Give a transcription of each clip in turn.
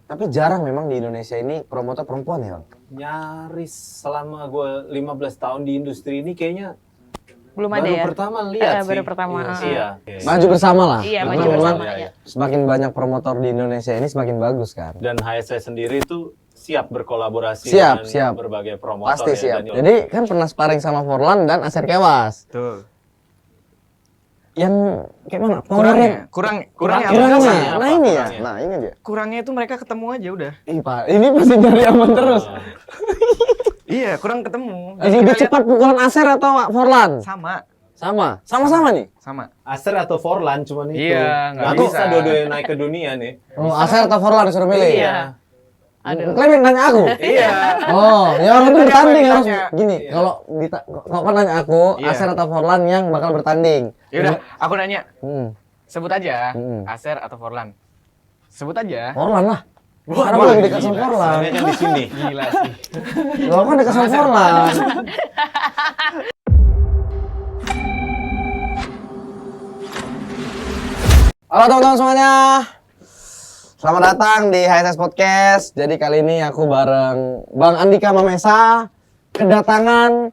Tapi jarang memang di Indonesia ini promotor perempuan ya, Bang? Nyaris selama gue 15 tahun di industri ini kayaknya Belum ada baru ya? pertama lihat sih. Baru pertama. Iya. Maju bersama lah. Iya, Karena maju memang bersama, ya. semakin banyak promotor di Indonesia ini semakin bagus kan. Dan HSS sendiri itu siap berkolaborasi Siap, dengan siap. berbagai promotor. Pasti ya. siap. Dan Jadi kan pernah sparring sama Forlan dan Aser Kewas. Betul. Yang kayak mana? Powernya Kurangnya Kurangnya kurangnya. apa? Nah ini ya. Kurangnya. Nah ini dia. Kurangnya itu mereka ketemu aja udah. Ih Pak, ini pasti nyari aman terus. Iya, kurang ketemu. Lebih kita lihat cepat pukulan Aser atau Forlan? sama. Sama-sama nih. Sama. Aser atau Forlan cuman itu. Iya, nggak Nggak bisa bisa. dua-duanya naik ke dunia nih. Oh, Aser atau Forlan disuruh milih? Iya. Aduh. Kalian yang nanya aku? Iya. Oh, ya orang itu Tadi bertanding apa yang harus ditanya? gini. Iya. Kalau kan nanya aku, Iya. Aser atau Forlan yang bakal bertanding. Ya udah, aku nanya. Hmm. Sebut aja, Hmm. Aser atau Forlan? Sebut aja. Forlan lah. Wah, Karena aku lebih dekat sama Forlan. Soalnya kan di sini. Gila sih. Lo kan dekat sama Forlan. Halo teman-teman semuanya. Selamat datang di HSS Podcast. Jadi kali ini aku bareng Bang Andika Mamesa kedatangan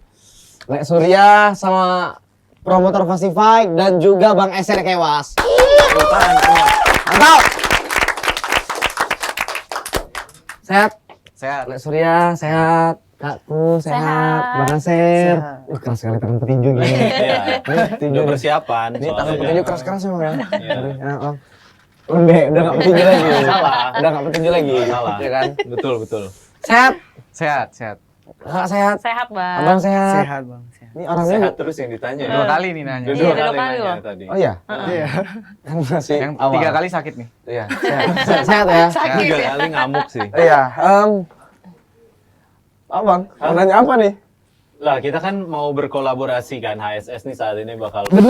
Lek Surya sama promotor Fastify dan juga Bang Eser Kewas. Mantap. Sehat? Sehat. Lek Surya sehat, Kakku sehat, Sehat. Bang Aser. Sehat. Keras sekali tangan petinju gini. Iya. Tinju Udah nih. persiapan. Ini soalnya. tangan petinju keras-keras memang ya. Iya. Ya, Bang. Udah nggak petinju lagi. Salah. Udah nggak petinju lagi. Salah. Ya kan? Betul, betul. Sehat. Sehat. Kakak sehat. Sehat, Bang. Abang sehat. Bang. Sehat. Ini orangnya. Sehat terus yang ditanya. Dua kali nih nanya. Udah Iya, dua udah kali dua kali nanya loh. tadi. Oh iya. Iya. Kan masih Yang awal. 3 kali sakit nih. Iya. Sehat ya. Sakit Tiga ya. kali ngamuk sih. Iya. Abang, mau nanya apa nih? Lah, kita kan mau berkolaborasi kan. HSS nih saat ini bakal Benar.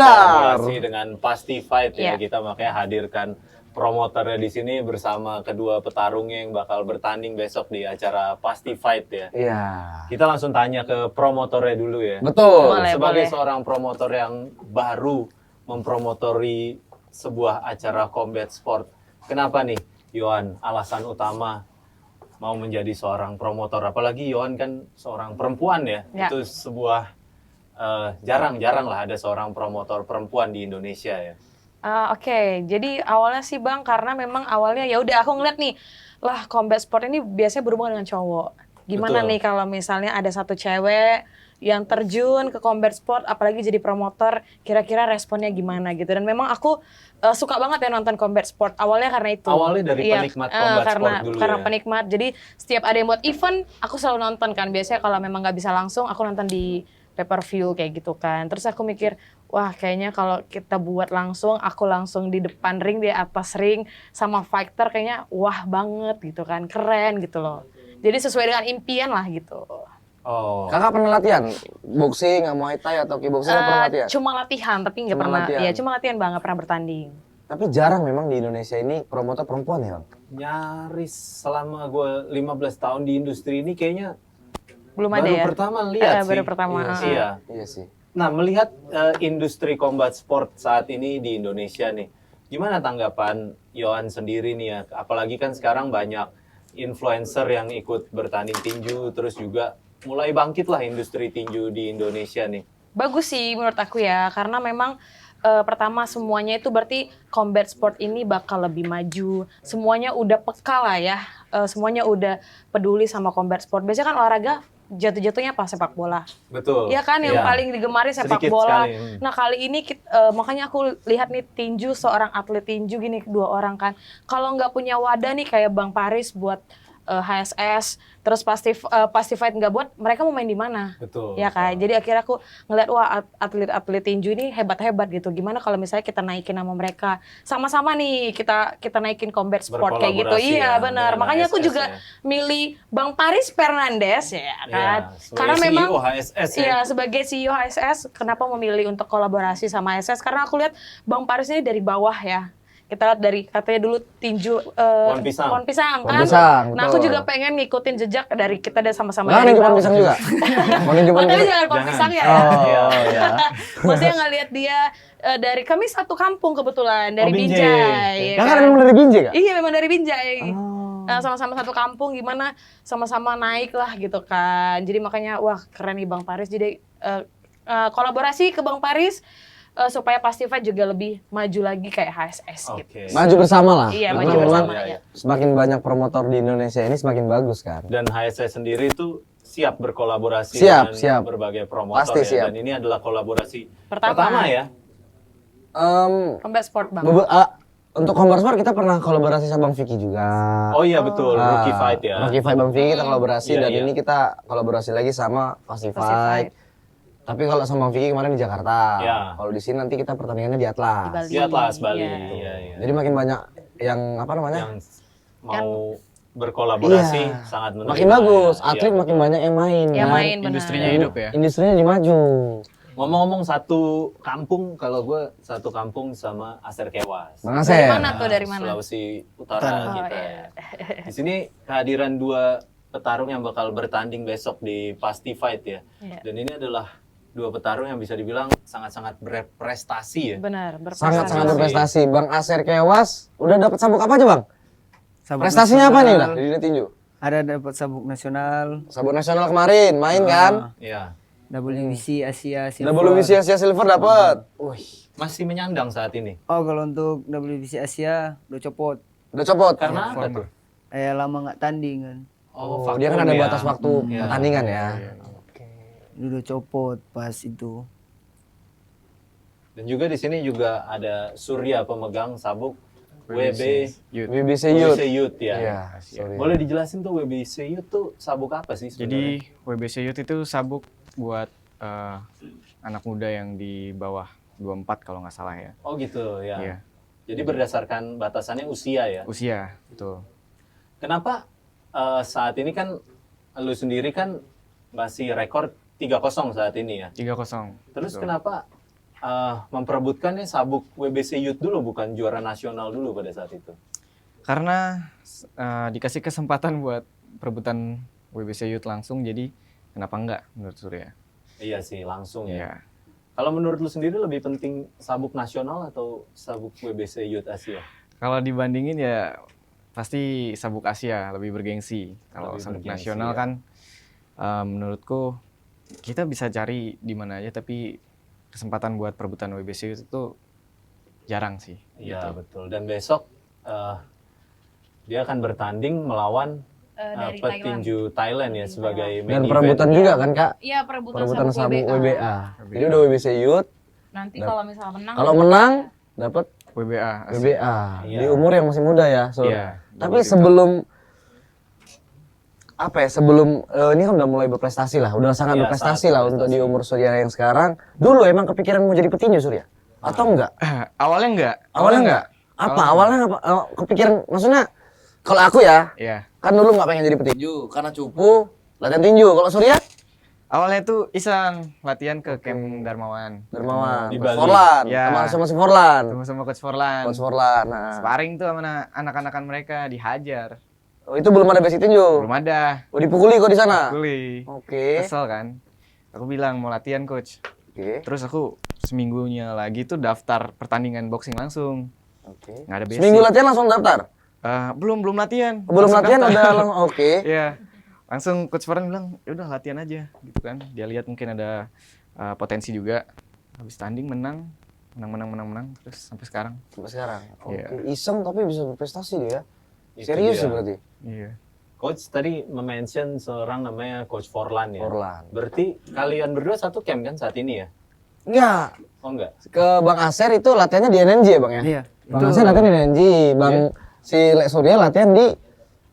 berkolaborasi dengan Pasti Fight ya. Iya. Kita makanya hadirkan promotornya di sini bersama kedua petarungnya yang bakal bertanding besok di acara Pasti Fight ya. Iya. Kita langsung tanya ke promotornya dulu ya. Betul. Boleh. Sebagai seorang promotor yang baru mempromotori sebuah acara combat sport, kenapa nih Yohan alasan utama mau menjadi seorang promotor? Apalagi Yohan kan seorang perempuan ya. Ya. Itu sebuah jarang-jarang lah ada seorang promotor perempuan di Indonesia ya. Oke, jadi awalnya sih Bang, karena memang awalnya ya udah aku ngeliat nih, lah combat sport ini biasanya berhubungan dengan cowok. Gimana Betul. nih kalau misalnya ada satu cewek yang terjun ke combat sport, apalagi jadi promotor, kira-kira responnya gimana gitu. Dan memang aku suka banget ya nonton combat sport. Awalnya karena itu. Awalnya dari penikmat combat sport dulu karena ya? penikmat. Jadi setiap ada yang buat event, aku selalu nonton kan. Biasanya kalau memang nggak bisa langsung, aku nonton di pay-per-view kayak gitu kan. Terus aku mikir, wah kayaknya kalau kita buat langsung, aku langsung di depan ring, di atas ring, sama fighter kayaknya wah banget gitu kan. Keren gitu loh. Jadi sesuai dengan impian lah gitu. Oh. Kakak pernah latihan boxing, Muay Thai atau kickboxing pernah latihan? Cuma latihan, tapi nggak Cuma pernah. latihan. Ya cuma latihan Bang, nggak pernah bertanding. Tapi jarang memang di Indonesia ini promotor perempuan ya, Bang? Nyaris selama gue 15 tahun di industri ini kayaknya Belum ada baru ya? pertama lihat sih. Baru pertama. Iya sih. Iya. Iya sih. Nah, melihat industri combat sport saat ini di Indonesia nih, gimana tanggapan Yohan sendiri nih ya? Apalagi kan sekarang banyak influencer yang ikut bertanding tinju, terus juga mulai bangkit lah industri tinju di Indonesia nih. Bagus sih menurut aku ya, karena memang pertama semuanya itu berarti combat sport ini bakal lebih maju. Semuanya udah peka lah ya, semuanya udah peduli sama combat sport. Biasanya kan olahraga jatuh-jatuhnya apa? Sepak bola. Betul. Iya kan, yang Iya. paling digemari sepak Sedikit bola. sekali. Nah kali ini makanya aku lihat nih tinju, seorang atlet tinju gini, dua orang kan. Kalau nggak punya wadah nih kayak Bang Paris buat HSS, terus pasti fight nggak buat, mereka mau main di mana? Betul. Ya kan, jadi akhirnya aku ngeliat wah atlet-atlet tinju ini hebat-hebat gitu. Gimana kalau misalnya kita naikin nama mereka, sama-sama nih kita naikin combat sport kayak gitu. Berkolaborasi Iya ya, benar. dengan Makanya aku HSS juga ya. milih Bang Paris Fernandes ya kan. Iya, Karena sebagai memang CEO HSS ya. iya sebagai CEO HSS, kenapa memilih untuk kolaborasi sama HSS? Karena aku lihat Bang Paris ini dari bawah ya. Kita lihat dari katanya dulu tinju Pohon pisang. pohon pisang Pohon kan. pisang, Nah aku betul. juga pengen ngikutin jejak dari kita dan sama-sama Nggak dari ninju pohon bawah. pisang juga? Mau ninju pohon Oh, tapi pisang? jangan pohon Jangan. pisang ya. Oh, Iya. ya. Maksudnya ngelihat dia dari kami satu kampung kebetulan dari Binjai. Binjai. ya Kakak kan? memang dari Binjai, Kak? Iya memang dari Binjai. Oh. sama-sama satu kampung gimana sama-sama naik lah gitu kan. Jadi makanya wah keren nih Bang Paris. Jadi kolaborasi ke Bang Paris supaya Pastify juga lebih maju lagi kayak HSS gitu. Oke. Maju bersama lah. Iya, Karena maju memang bersama, iya. Semakin banyak promotor di Indonesia ini semakin bagus kan. Dan HSS sendiri itu siap berkolaborasi Siap, dengan siap. berbagai promotor Pasti ya. siap. Dan ini adalah kolaborasi Pertama. ya. Combat Sport Bang. Untuk Combat Sport kita pernah kolaborasi sama Bang Vicky juga. Oh iya betul, Rookie Fight ya. Rookie Fight Bang Vicky kita kolaborasi Iya, dan iya. ini kita kolaborasi lagi sama Pastify. Pastify. Tapi kalau sama Bang Vicky kemarin di Jakarta. Iya. Kalau di sini nanti kita pertandingannya di Atlas. Di Bali. Di Atlas Bali. Iya. Iya, iya. Jadi makin banyak yang apa namanya? Yang mau berkolaborasi Iya. sangat menarik. Makin bagus, Iya. atlet makin banyak yang main. Yang kan? main benar. Industrinya hidup ya. Industrinya jadi maju. Ngomong-ngomong satu kampung, kalau gue satu kampung sama Aser Kewas. Bang Dari Aser. mana tuh dari mana? Sulawesi Utara Oh, kita. iya. Di sini kehadiran dua petarung yang bakal bertanding besok di Pasti Fight ya. Iya. Dan ini adalah dua petarung yang bisa dibilang sangat-sangat berprestasi ya. Benar, berprestasi. Sangat-sangat Prestasi. berprestasi. Bang Aser Kewas udah dapat sabuk apa aja, Bang? Sabuk Prestasinya apa nih nasional. udah di tinju? Ada dapat sabuk nasional, Sabuk nasional kemarin main kan? Iya. WBC Asia Silver. WBC Asia Silver dapat. Wih, Masih menyandang saat ini. Oh, kalau untuk WBC Asia udah copot. udah copot. Karena apa tuh? Lama nggak tanding kan. Oh, Oh, dia kan ada vakum ya. batas waktu Iya. pertandingan ya. Ini udah copot pas itu. Dan juga di sini juga ada Surya pemegang sabuk Youth. WBC Youth. WBC Youth ya. Iya, sorry. Boleh dijelasin tuh WBC Youth tuh sabuk apa sih sebenarnya? Jadi WBC Youth itu sabuk buat anak muda yang di bawah 24 kalau nggak salah ya. Oh gitu ya. Iya. Jadi berdasarkan batasannya usia ya. Usia, betul. Kenapa saat ini kan lu sendiri kan masih rekor 3-0 saat ini ya. 3-0. Terus Betul. kenapa memperebutkannya sabuk WBC Youth dulu bukan juara nasional dulu pada saat itu? Karena dikasih kesempatan buat perebutan WBC Youth langsung, jadi kenapa enggak menurut Surya? Iya sih, langsung ya. Iya. Kalau menurut lu sendiri lebih penting sabuk nasional atau sabuk WBC Youth Asia? Kalau dibandingin ya pasti sabuk Asia lebih bergengsi. Kalau Lebih sabuk bergengsi, nasional ya. kan menurutku kita bisa cari di mana aja, tapi kesempatan buat perebutan WBC itu jarang sih. Iya gitu. betul. Dan besok dia akan bertanding melawan Dari petinju Thailand ya sebagai main Dan event. perebutan juga kan, Kak? Iya, perebutan Perebutan sabuk WBA. WBA. Jadi udah WBC Youth. Nanti kalau misalnya menang Kalau menang dapat WBA. Asia. WBA. Iya. Di umur yang masih muda ya, Sur. Iya. Tapi sebelum apa ya? Sebelum ini kan udah mulai berprestasi lah, udah sangat Iya, berprestasi sangat lah untuk di umur Surya yang sekarang. Dulu emang kepikiran mau jadi petinju, Surya? Atau enggak? Awalnya enggak. Awalnya enggak? Apa? Awalnya apa? Kepikiran maksudnya kalau aku ya, Iya. kan dulu nggak pengen jadi petinju karena cupu latihan tinju. Kalau Surya? Awalnya tuh iseng latihan ke camp Darmawan. Dermawan, Di Coach Bali. Forlan, Ya. sama si Forlan. Sama Coach Forlan. Coach Forlan. Nah, Sparring tuh sama anak-anakan mereka dihajar. oh, itu belum ada basic tinju. Belum ada. Oh, dipukuli kok di sana. Kuli. Oke. Kesel kan. Aku bilang mau latihan coach. Oke. Terus aku seminggunya lagi tuh daftar pertandingan boxing langsung. Oke. Nggak ada basic. Seminggu latihan langsung daftar. Belum latihan. Belum Langsung latihan daftar. ada langsung. Oke. Iya. Langsung coach Farhan bilang, "Ya udah latihan aja." Gitu kan. Dia lihat mungkin ada potensi juga. Habis tanding menang terus sampai sekarang. Sampai sekarang. Oke. Iya. Iseng tapi bisa berprestasi dia ya. Itu Serius dia. sih berarti. Iya. Coach tadi mention seorang namanya Coach Forlan ya. Forlan. Berarti kalian berdua satu camp kan saat ini ya? Enggak. Oh enggak? Ke Bang Aser itu latihannya di NNJ ya, Bang ya? Iya. Bang Aser latihan di NNJ, Bang si Lek Surya latihan di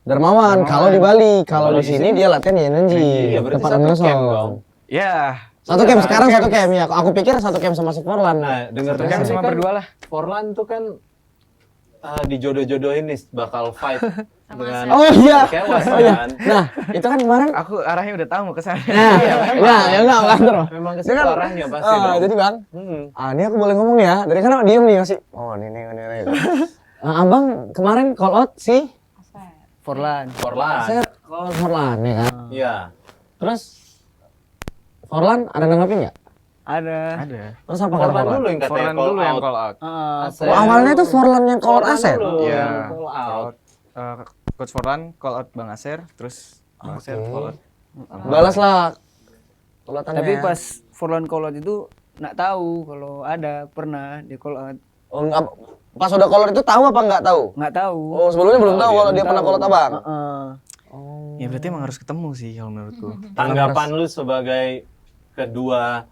Darmawan. Kalau di Bali, kalau di sini dia latihan di NNJ. Iya, berarti tempat satu Anderson. camp dong. Ya. Satu camp sekarang satu camp ya. Aku pikir satu camp sama si Forlan. Nah, dengar Satu camp cuma berdua lah. Forlan tuh kan dijodoh-jodohin nih bakal fight dengan Oh iya. Kewas Oh iya. kan. Nah, itu kan kemarin Aku arahnya udah tahu mau ke sana. Nah, ya enggak terus. Memang ke Dia kan- situ arahnya pasti dong. Jadi Bang, ini aku boleh ngomong nih ya. Dari sana diem nih masih. Oh, ini. Abang kemarin call out si Forlan. Forlan. saya call out Forlan ya kan. Iya. Terus Forlan ada nanggapin nggak? Ada. Ada. Terus apa kata Forlan Forlan? dulu yang katanya Forlan call dulu yang out. call out. Heeh. Aser. Oh, awalnya itu Forlan yang call out Forlan Aser. dulu Iya. yang call out. Coach Forlan call out Bang Aser, terus Bang Aser Oke. call out. Balaslah kulatannya. Tapi pas Forlan call out itu nggak tahu kalau ada pernah dia call out. Oh, pas udah kolor itu tahu apa nggak tahu? Nggak tahu. Oh, sebelumnya belum tahu kalau dia pernah kolot abang. Heeh. Ya berarti emang harus ketemu sih kalau menurutku. Tanggapan lu sebagai kedua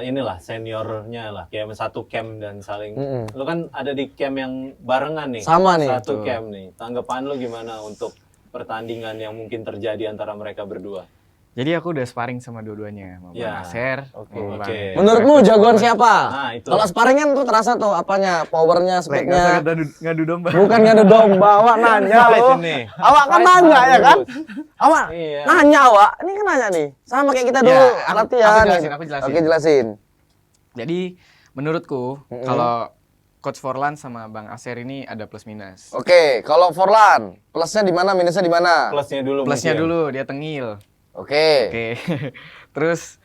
inilah seniornya lah, kayak satu camp dan saling. Lu kan ada di camp yang barengan nih. Sama nih. Satu camp nih. Tanggapan lu gimana untuk pertandingan yang mungkin terjadi antara mereka berdua? Jadi aku udah sparring sama dua-duanya, sama Ya. Bang Aser, Oke. sama Bang. Oke. Menurutmu jagoan siapa? Nah, itu. Kalau sparring kan tuh terasa tuh apanya, powernya, Nggak usah speednya. ngadu domba. Bukan ngadu domba, awak nanya Fight loh. ini. Awak kan Fight nanya ya kan? harus. Awak Iya. nanya awak. Ini kan nanya nih. Sama kayak kita Ya, dulu aku latihan. jelasin. Oke, jelasin. Jadi menurutku kalau Coach Forlan sama Bang Aser ini ada plus minus. Oke, kalau Forlan, plusnya di mana, minusnya di mana? Plusnya dulu. Plusnya mungkin. dulu dia tengil. Oke. Oke. Terus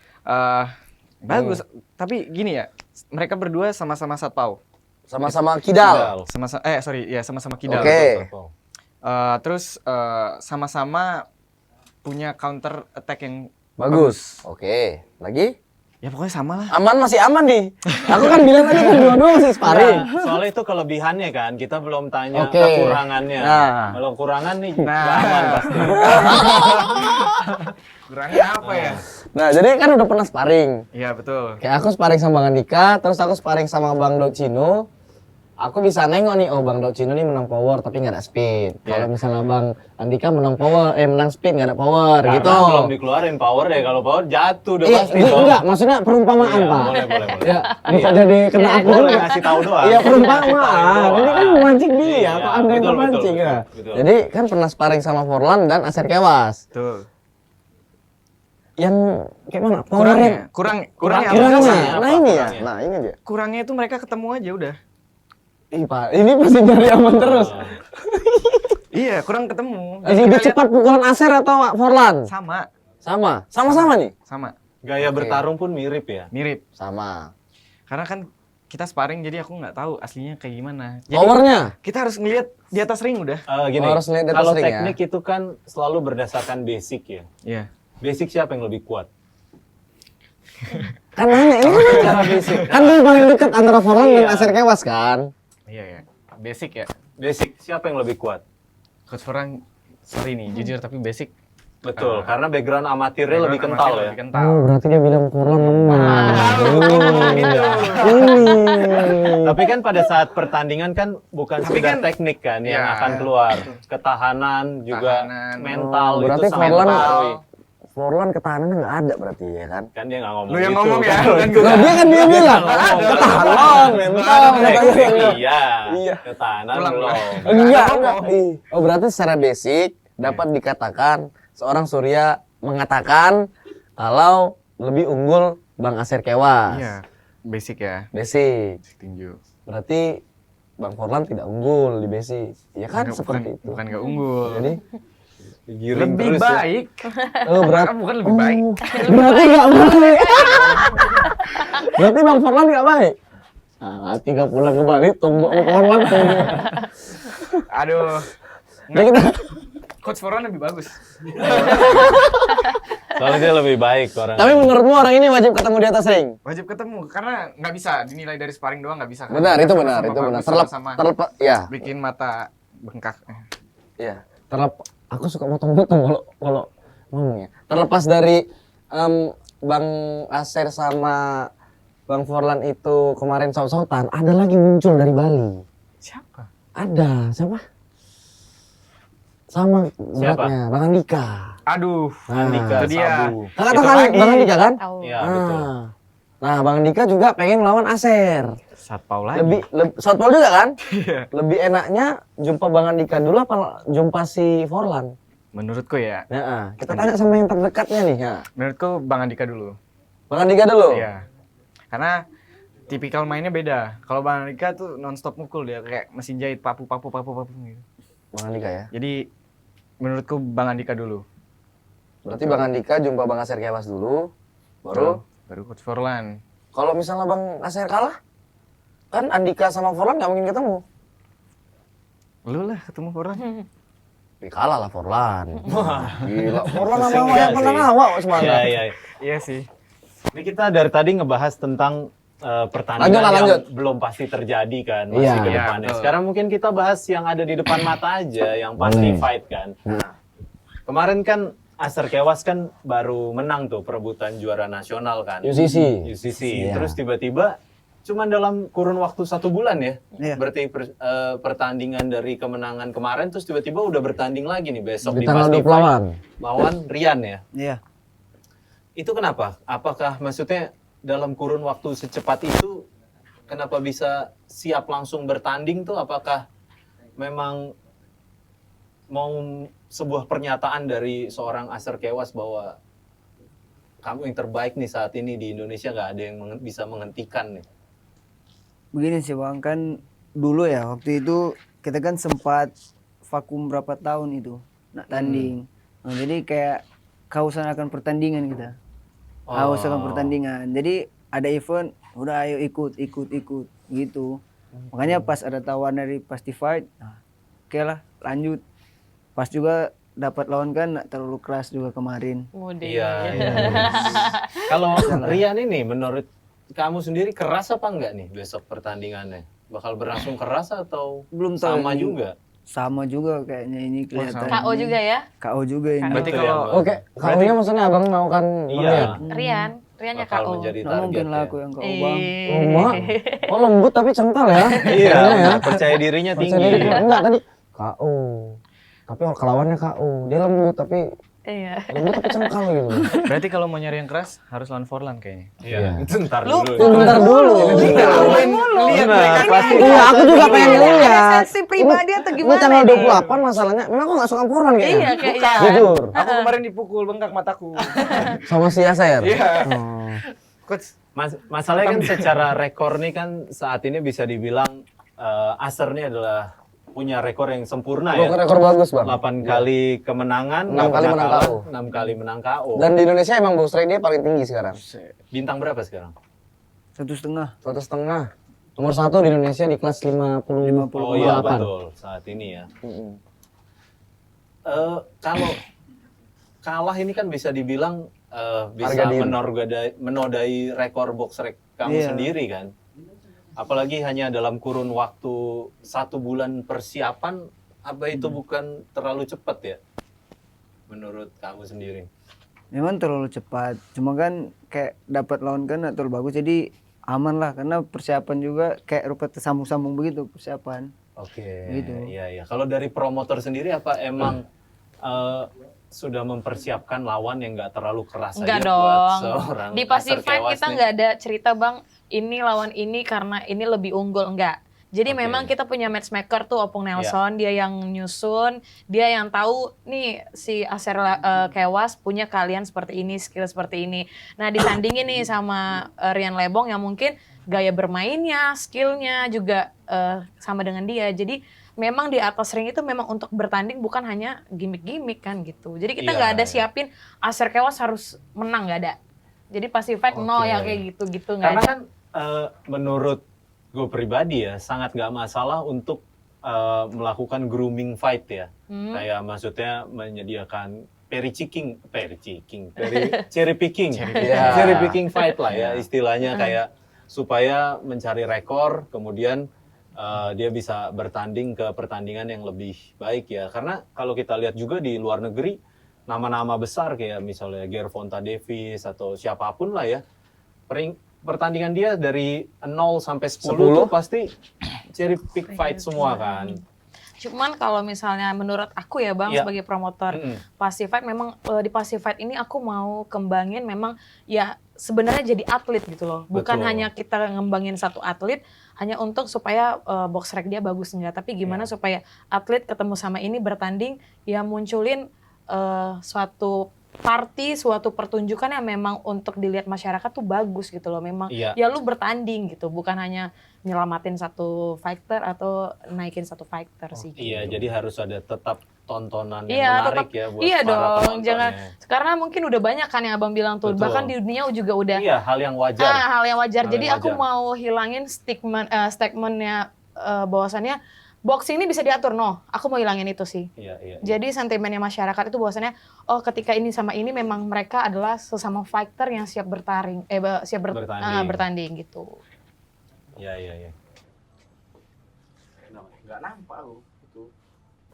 bagus. Tapi gini ya, mereka berdua sama-sama satpau. Sama-sama kidal. Sama-sama kidal. Oke. Terus sama-sama punya counter attack yang Bagus. Oke. Lagi? ya pokoknya sama lah. Aman, masih aman nih. Aku kan bilang tadi kan dua-dua masih sparring. Nah, soalnya itu kelebihannya kan, kita belum tanya Oke. kekurangannya. Nah. Kalau kurangan nih Nah. nggak aman pasti. Kurangnya apa ya? Nah, jadi kan udah pernah sparring. Iya betul. Kayak aku sparring sama Bang Andika, terus aku sparring sama Bang Docino. Aku bisa nengok nih, oh Bang Docino nih menang power tapi nggak ada speed. Kalau misalnya Bang Andika menang power, menang speed nggak ada power Karena gitu. belum dikeluarin power deh, kalau power jatuh udah pasti dong. Enggak, maksudnya perumpamaan Iya, Pak. boleh. Ya, bisa jadi kena aku Boleh juga. ngasih tahu doang. Iya Ngasih perumpamaan. tahu Ini kan doang. memancing dia, Iya, kok Anda yang betul, terpancing betul, ya. betul. Jadi kan pernah sparring sama Forlan dan Aser Kewas. Betul. Yang kayak mana? Kurangnya Kurangnya. apa? Apa? Nah ini ya. Kurangnya. Nah ini dia. Kurangnya itu mereka ketemu aja udah. Ih Pak, ini pasti nyari aman terus. Iya, kurang ketemu. Lebih cepat pukulan Aser atau Forlan? Sama. Sama-sama nih? Sama. Gaya bertarung pun mirip ya. Mirip. Sama. Karena kan kita sparring jadi aku nggak tahu aslinya kayak gimana. Jadi Powernya? kita harus ngelihat di atas ring udah. Gini, Harus lihat di atas kalau ring ya. teknik itu kan selalu berdasarkan basic ya. Iya. Basic siapa yang lebih kuat? Kan nanya, ini kan cara basic. Kan dia paling dekat antara Forlan dan Aser Kewas kan? Iya ya. Basic ya. Basic siapa yang lebih kuat? Coach Forlan sorry nih, jujur tapi basic Betul, karena background amatirnya lebih kental ya. Lebih kental. Oh, berarti dia bilang Forlan lemah. Tapi kan pada saat pertandingan kan bukan Tapi sekedar kan- teknik kan yang Ya. akan keluar, ketahanan juga Ketahanan. mental Oh, berarti itu sangat Forlan mempengaruhi. Forlan ketangannya nggak ada berarti ya kan? Kan dia nggak ngomong Lu yang gitu. ngomong ya, Kan. bukan gue. Nah, dia kan dia bilang, ngomong. ketahanan, mental, katanya. Iya, Iya. ketahanan Ulang, belum. ulang. Enggak. Ih. Oh, berarti secara basic dapat dikatakan seorang Surya mengatakan kalau lebih unggul Bang Aser Kewas. Iya. Basic ya. Basic. Basic tinju. Berarti Bang Forlan tidak unggul di basic. Ya kan seperti itu. Bukan nggak unggul. Jadi Giring lebih terus ya. baik. Bukan lebih baik. Berarti nggak baik. Berarti Bang Forlan nggak baik. Ah, tinggal pulang ke Bali, tunggu Forlan tunggu. Aduh. Jadi kita Coach Forlan lebih bagus. Soalnya dia lebih baik orang. Tapi menurutmu orang ini wajib ketemu di atas ring? Wajib ketemu karena nggak bisa dinilai dari sparring doang, nggak bisa. kan? Benar, itu Sama-sama benar, itu benar. bagus, sama-sama Ya, bikin mata bengkak. ya. Aku suka motong-motong kalau ngomong ya. Terlepas dari Bang Aser sama Bang Forlan itu kemarin saut-sautan, ada lagi muncul dari Bali. Siapa? Ada, siapa? Sama beratnya, Bang Andika. Aduh. Andika itu dia. Sabu. Kakak Itu tahu kan lagi. Bang Andika kan? Tahu. Iya, betul. Nah, Bang Andika juga pengen melawan Aser. Satpau lagi. Lebih softball juga kan? Iya. Lebih enaknya jumpa Bang Andika dulu apa jumpa si Forlan? Menurutku ya. Nah, kita tanya sama yang terdekatnya nih. Ya. Menurutku Bang Andika dulu. Bang Andika dulu. Iya. Karena tipikal mainnya beda. Kalau Bang Andika tuh nonstop mukul dia kayak mesin jahit papu gitu. Bang Andika ya. Jadi menurutku Bang Andika dulu. Berarti Bang Andika jumpa Bang Aser Kewas dulu, baru baru Coach Forlan. kalau misalnya Bang Aser kalah, kan Andika sama Forlan nggak mungkin ketemu. Lu lah ketemu Forlan. Tapi kalah lah Forlan. Gila, Forlan sama yang menang sih. awak semangat. Iya, iya. Iya sih. Ini kita dari tadi ngebahas tentang pertandingan Lanjut lah, yang lanjut. belum pasti terjadi kan, masih Iya. ke Iya, depannya. betul. Sekarang mungkin kita bahas yang ada di depan mata aja, yang pasti Boleh. fight kan. Nah, Kemarin kan Aser Kewas kan baru menang tuh perebutan juara nasional kan. UCC. UCC. Iya. Terus tiba-tiba cuman dalam kurun waktu 1 bulan ya. Iya. Berarti pertandingan dari kemenangan kemarin terus tiba-tiba udah bertanding lagi nih besok di di tanggal Pasti 28. Fight lawan Rian ya. Iya. Itu kenapa? Apakah maksudnya dalam kurun waktu secepat itu kenapa bisa siap langsung bertanding tuh? Apakah memang mau sebuah pernyataan dari seorang Aser Kewas bahwa kamu yang terbaik nih saat ini di Indonesia, nggak ada yang bisa menghentikan nih? Begini sih Bang, kan dulu ya waktu itu kita kan sempat vakum berapa tahun itu nak tanding. Nah, jadi kayak kehausan akan pertandingan kita. Haus akan pertandingan. Jadi ada event, udah ayo ikut gitu. Makanya pas ada tawaran dari Pasti Fight, nah, oke lah lanjut. Pas juga dapat lawan kan nggak terlalu keras juga kemarin. Mode. Iya. Kalau Rian ini menurut kamu sendiri keras apa enggak nih besok pertandingannya? Bakal berlangsung keras atau Belum tahu sama ini. juga? Sama juga kayaknya ini kelihatan. KO juga ya? KO juga ini. Berarti Betul kalau ya, Bang? Oke, kalau maksudnya abang mau kan Iya. Riannya Bakal KO. menjadi Nggak target mungkin lah ya. aku yang KO Bang. Oh, Mak. Oh, lembut tapi cengkal ya. Iya, Kayaknya ya. percaya dirinya Percaya tinggi. diri. Enggak tadi KO. Tapi kelawannya KO. Dia lembut tapi Iya. cengkal gitu. Berarti kalau mau nyari yang keras harus lawan Forlan kayaknya. Iya, bentar Lu- dulu. Bentar dulu. Benar, pasti. Iya, aku juga pengen lihat. Sensi pribadi atau Ini gimana tanggal nih? 28 masalahnya. Memang aku gak suka Forlan kayaknya. Iya, kayaknya. Jujur. Aku kemarin dipukul bengkak mataku. Sama si Aser. Iya. Oh. Coach, Masalahnya kan secara rekor nih kan saat ini bisa dibilang Aser nih adalah punya rekor yang sempurna ya. Rekor bagus, Bang. 8 kali kemenangan, 6 nggak kali pernah menang kalah, KO. 6 kali menang KO. Dan di Indonesia emang box rate dia paling tinggi sekarang. Bintang berapa sekarang? 1,5. 1,5. Nomor 1 di Indonesia di kelas 50. Oh iya betul, saat ini ya. Kalau kalah ini kan bisa dibilang bisa Harga diri. menodai rekor box rec kamu Iya. sendiri kan. Apalagi hanya dalam kurun waktu 1 bulan persiapan, apa itu bukan terlalu cepat ya? Menurut kamu sendiri? Memang terlalu cepat. Cuma kan kayak dapat lawan kan nggak terlalu bagus. Jadi aman lah karena persiapan juga kayak rupa tersambung-sambung begitu persiapan. Oke, Gitu. iya iya. Kalau dari promotor sendiri apa emang sudah mempersiapkan lawan yang nggak terlalu keras Enggak aja buat dong. seorang Di Pasti Aser Fight Kewas kita nih? nggak ada cerita bang, ini lawan ini karena ini lebih unggul, enggak. Jadi Oke. memang kita punya matchmaker tuh Opung Nelson, dia yang nyusun, dia yang tahu nih si Aser Kewas punya kalian seperti ini, skill seperti ini. Nah disandingin nih sama Rian Lebong yang mungkin gaya bermainnya, skillnya juga sama dengan dia. Jadi memang di atas ring itu memang untuk bertanding bukan hanya gimmick-gimmick kan gitu. Jadi kita Iya, nggak ada iya. siapin Aser Kewas harus menang, nggak ada. Jadi Pasti Fight no Oke. ya kayak gitu-gitu nggak Karena ada. kan menurut gue pribadi ya sangat nggak masalah untuk melakukan grooming fight ya. Kayak maksudnya menyediakan cherry picking fight lah ya istilahnya kayak supaya mencari rekor kemudian dia bisa bertanding ke pertandingan yang lebih baik ya. Karena kalau kita lihat juga di luar negeri nama-nama besar kayak misalnya Gervonta Davis atau siapapun lah ya. Pertandingan dia dari 0 sampai 10 tuh pasti cherry pick fight semua kan. Cuman kalau misalnya menurut aku ya Bang Iya. sebagai promotor Mm-mm. Pasti Fight memang di Pasti Fight ini aku mau kembangin memang ya sebenarnya jadi atlet gitu loh. Bukan Betul. hanya kita ngembangin satu atlet hanya untuk supaya box rec dia bagus enggak, tapi gimana Iya. supaya atlet ketemu sama ini bertanding ya munculin suatu party, suatu pertunjukan yang memang untuk dilihat masyarakat tuh bagus gitu loh. Memang Iya. ya lu bertanding gitu, bukan hanya nyelamatin satu fighter atau naikin satu fighter sih. Iya, jadi harus ada tetap tontonan yang Iya, menarik tetap, ya buat iya para dong, penontonnya. jangan karena mungkin udah banyak kan yang abang bilang tuh, Betul. bahkan di dunia juga udah Iya, hal yang wajar. hal yang wajar. Hal Jadi yang aku wajar. mau hilangin statementnya bahwasannya boxing ini bisa diatur, aku mau hilangin itu sih. Iya, iya. Jadi sentimennya masyarakat itu bahwasannya, oh ketika ini sama ini memang mereka adalah sesama fighter yang siap bertanding gitu. Iya, iya, iya. Nggak nampak lu itu.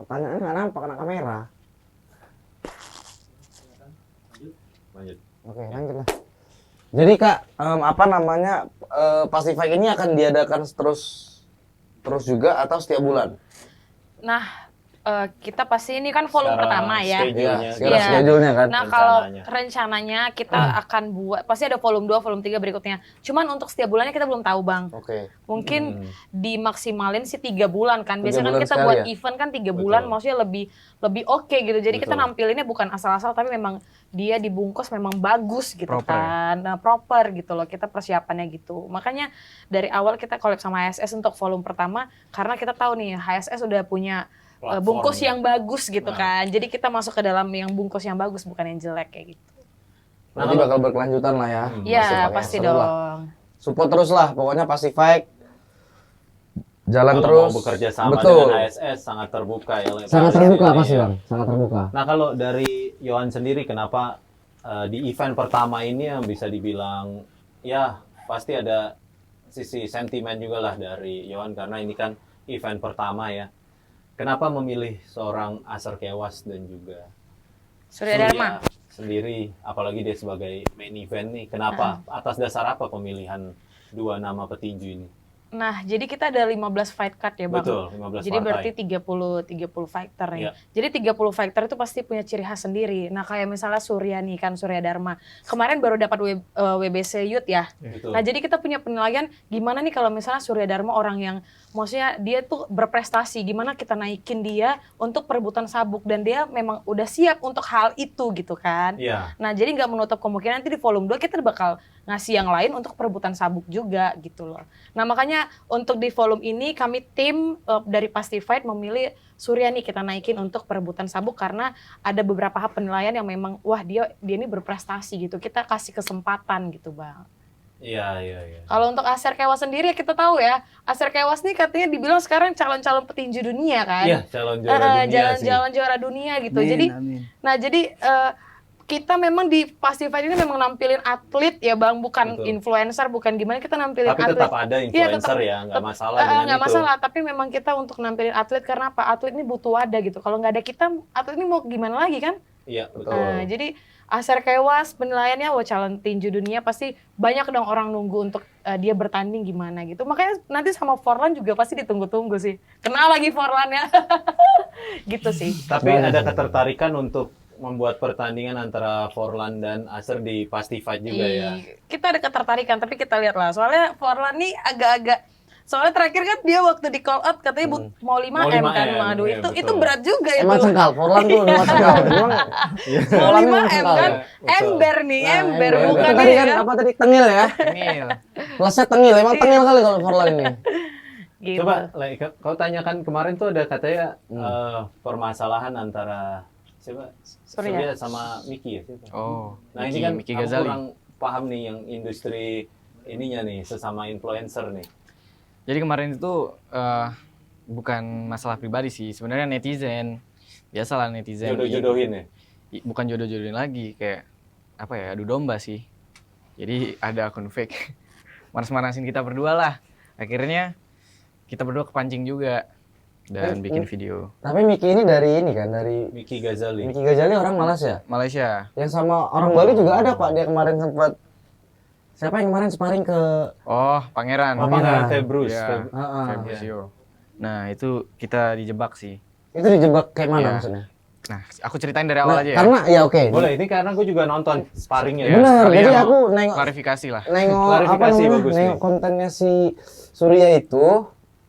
Pertanyaan nggak nampak kena kamera. Lanjut. Oke, lanjut lah. Jadi Kak, apa namanya, Pacific ini akan diadakan terus juga atau setiap bulan? Nah, kita pasti ini kan volume Secara pertama ya. schedule-nya, Sekarang Iya. schedule-nya kan. Nah, kalau rencananya. rencananya kita akan buat, pasti ada volume 2, volume 3 berikutnya. Cuman untuk setiap bulannya kita belum tahu, Bang. Oke. Mungkin dimaksimalin sih 3 bulan kan. 3 Biasanya kan bulan kita sekali buat ya? event kan 3 bulan, Betul. maksudnya lebih oke gitu. Jadi kita Betul. nampilinnya bukan asal-asal, tapi memang dia dibungkus memang bagus gitu Proper. kan. Nah, proper gitu loh, kita persiapannya gitu. Makanya dari awal kita collab sama HSS untuk volume pertama, karena kita tahu nih HSS udah punya Platform bungkus ya. yang bagus gitu Nah. kan. Jadi kita masuk ke dalam yang bungkus yang bagus, bukan yang jelek kayak gitu. Nanti bakal berkelanjutan lah ya. Iya, Pacific. pasti Seru lah. dong. Support terus lah, pokoknya Pacific. Jalan Kalau terus. mau bekerja sama Betul. dengan ASS sangat terbuka ya. Sangat terbuka pasti Iya. Bang, sangat terbuka. Nah, kalau dari Yohan sendiri, kenapa di event pertama ini yang bisa dibilang ya pasti ada sisi sentimen juga lah dari Yohan karena ini kan event pertama ya. Kenapa memilih seorang Aser Kewas dan juga Surya Dharma. sendiri, apalagi dia sebagai main event nih? Kenapa? Atas dasar apa pemilihan dua nama petinju ini? Nah, jadi kita ada 15 fight card ya, Bang. Betul, 15 Jadi partai. berarti 30 fighter nih. Iya. Jadi 30 fighter itu pasti punya ciri khas sendiri. Nah, kayak misalnya Surya nih kan, Surya Dharma. Kemarin baru dapat WBC Youth ya. Betul. Nah, jadi kita punya penilaian gimana nih kalau misalnya Surya Dharma orang yang maksudnya dia tuh berprestasi, gimana kita naikin dia untuk perebutan sabuk dan dia memang udah siap untuk hal itu gitu kan. Iya. Nah, jadi nggak menutup kemungkinan nanti di volume 2 kita bakal ngasih yang lain untuk perebutan sabuk juga gitu loh. Nah, makanya untuk di volume ini kami tim dari Pasti Fight memilih Surya nih kita naikin untuk perebutan sabuk karena ada beberapa hal penilaian yang memang wah dia ini berprestasi gitu. Kita kasih kesempatan gitu, Bang. Iya, iya, iya. Kalau untuk Aser Kewas sendiri ya kita tahu ya, Aser Kewas nih katanya dibilang sekarang calon-calon petinju dunia kan. Iya, calon juara dunia sih. Jalan juara dunia gitu. Amin, Jadi amin. nah jadi kita memang di Pasti Fight ini memang nampilin atlet ya Bang, bukan Betul. influencer, bukan gimana, kita nampilin Tapi atlet. tetap ada Iya, influencer ya, nggak masalah dengan Nggak itu. masalah, tapi memang kita untuk nampilin atlet karena apa? Atlet ini butuh wadah gitu. Kalau nggak ada kita, atlet ini mau gimana lagi kan? Iya, betul. Nah, jadi Aser Kewas penilaiannya wah calon tinju dunia pasti banyak dong orang nunggu untuk dia bertanding gimana gitu. Makanya nanti sama Forlan juga pasti ditunggu-tunggu sih. Kenal lagi Forlan ya. Gitu sih. Tapi ada ketertarikan untuk membuat pertandingan antara Forlan dan Aser di Pasti Fight juga ya. Kita ada ketertarikan, tapi kita lihat lah. Soalnya Forlan nih agak-agak, soalnya terakhir kan dia waktu di call out katanya mau 5M, Mau kan. 5M, Waduh, iya, itu betul. berat juga itu. Emang cengkal, Forlan tuh emang cengkal. Emang Mau Forlan emang 5M cengkal kan. ya? Betul. Ember nih, Nah, ember. ember. Bukan Itu tadi ini kan kan. apa tadi tengil ya? Tengil. Plusnya tengil, emang tengil kali kalau Forlan ini. Gitu. Coba, kau tanyakan kemarin tuh ada katanya permasalahan antara siapa? Surya. sama Miki ya. Siapa? Oh, Nah ini kan Miki aku Ghazali. kurang paham nih yang industri ininya nih, sesama influencer nih. Jadi kemarin itu bukan masalah pribadi sih, sebenarnya netizen. Biasalah netizen. Jodoh-jodohin ya? Bukan jodoh-jodohin lagi, kayak apa ya, adu domba sih. Jadi ada akun fake. Manas-manasin kita berdua lah. Akhirnya kita berdua kepancing juga dan bikin video. Tapi Miki ini dari ini kan, dari Miki Ghazali. Miki Ghazali orang Malaysia. Malaysia. Yang sama orang Bali juga ada Pak, dia kemarin sempat siapa yang kemarin sparring ke Oh, Pangeran. Oh, Pangeran Februs. Iya. Heeh. Februcio. Nah, itu kita dijebak sih. Itu dijebak kayak mana Iya. maksudnya? Nah, aku ceritain dari awal Nah, aja ya. karena ya oke. Boleh, ini karena gue juga nonton sparringnya. Iya. Bener, sekalian jadi mau aku nengok klarifikasi lah. nengok apa Klarifikasi namanya? bagus Nengok nih. kontennya si Surya itu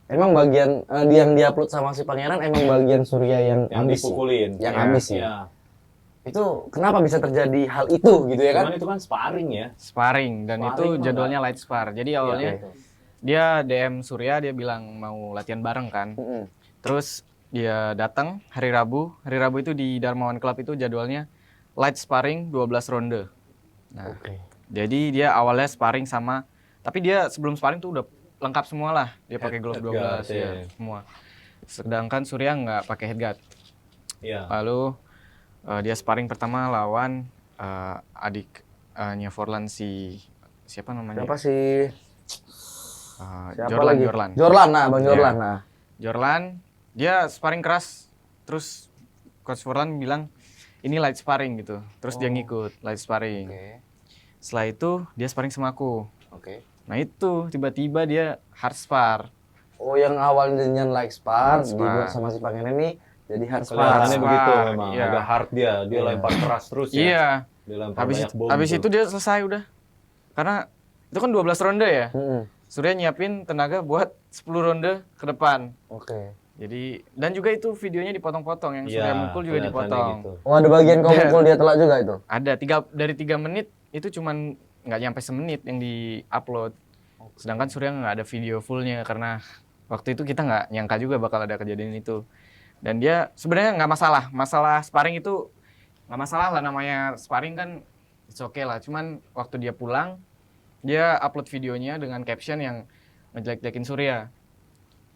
emang bagian yang diupload sama si Pangeran emang bagian Surya yang Yang ambis sih. dipukulin. Yang Ya, ambis sih. ya. Itu kenapa bisa terjadi hal itu gitu ya kan? Cuman itu kan sparring ya. Sparring dan Sparring itu mah jadwalnya light spar. Jadi awalnya Iya, dia DM Surya, dia bilang mau latihan bareng kan. Mm-mm. Terus dia datang hari Rabu. Hari Rabu itu di Dharma One Club itu jadwalnya light sparring 12 ronde. Nah, Oke. jadi dia awalnya sparring tapi dia sebelum sparring tuh udah lengkap semua lah. Dia pakai glove Head guard, 12 ya, iya. semua. Sedangkan Surya nggak pakai headguard. Iya. Lalu dia sparring pertama lawan adiknya Forlan siapa namanya? Siapa sih? Siapa Jorlan, lagi? Jorlan. Jorlan, nah, Bang Iya. Jorlan. Nah. Jorlan, dia sparring keras. Terus Coach Forlan bilang ini light sparring gitu. Terus dia ngikut light sparring. Setelah itu dia sparring sama aku. Oke. Nah itu tiba-tiba dia hard spar. Oh, yang awalnya like spar, Hard spar. dibuat sama si Pangeran ini jadi hard spar. Kelihatannya Spar, begitu memang, iya. agak hard dia lempar keras terus ya. Iya. Dia lempar Habis banyak bom. habis tuh. itu dia selesai udah. Karena itu kan 12 ronde ya. Mm-mm. Surya nyiapin tenaga buat 10 ronde ke depan. Oke. Jadi dan juga itu videonya dipotong-potong yang Iya, Surya mukul juga kelihatannya dipotong. gitu. Oh, ada bagian kau mukul dia telak juga itu. Ada dari 3 menit itu cuman nggak nyampe semenit yang di-upload. Sedangkan Surya nggak ada video fullnya karena waktu itu kita nggak nyangka juga bakal ada kejadian itu. Dan dia sebenarnya nggak masalah sparring itu nggak masalah lah, namanya sparring kan it's okay lah. Cuman waktu dia pulang dia upload videonya dengan caption yang ngejelek-jelekin Surya.